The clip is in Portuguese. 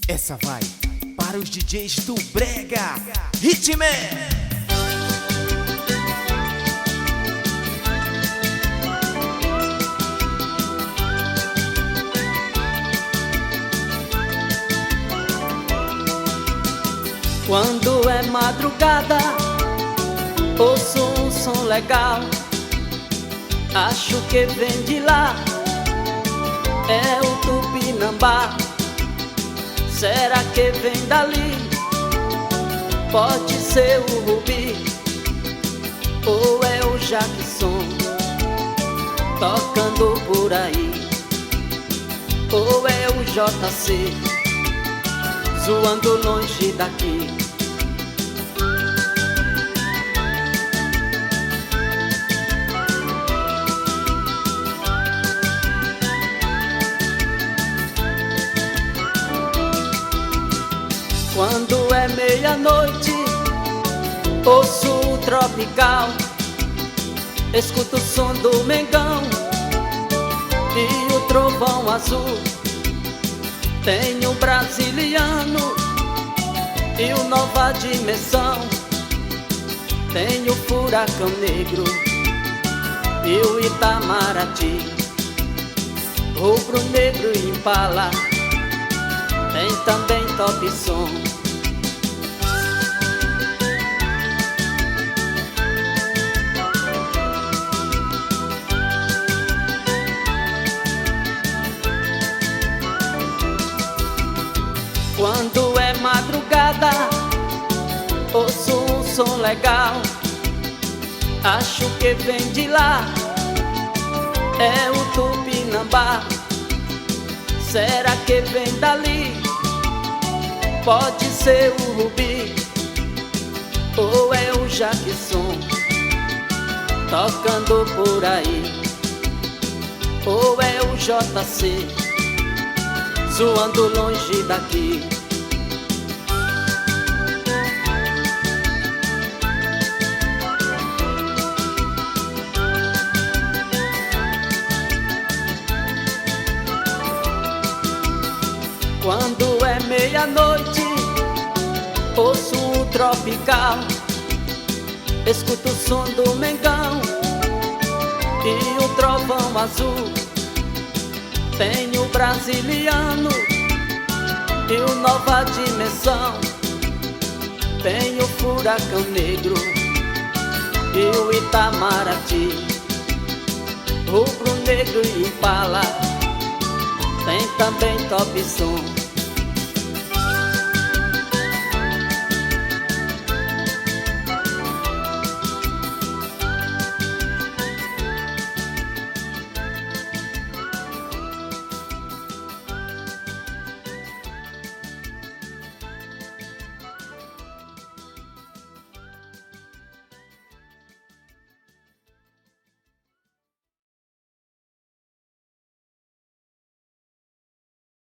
Essa vai para os DJs do Brega Hitman. Quando é madrugada, ouço um som legal. Acho que vem de lá, é o Tupinambá. Será que vem dali? Pode ser o Rubi, ou é o Jackson tocando por aí, ou é o JC zoando longe daqui. Quando é meia-noite, ouço o tropical, escuto o som do Mengão e o trovão azul. Tem o brasiliano e o Nova Dimensão, tem o Furacão Negro e o Itamaraty, Rubro Negro e Impala, tem também Top Som. Quando é madrugada, ouço um som legal. Acho que vem de lá, é o Tupinambá. Será que vem dali? Pode ser o Rubi, ou é o Jackson tocando por aí, ou é o JC zoando longe daqui. Quando é meia-noite, ouço o tropical, escuto o som do Mengão e o trovão azul. Tem o brasiliano e o Nova Dimensão, tem o Furacão Negro e o Itamaraty, Rubro Negro e Impala, tem também Top Som.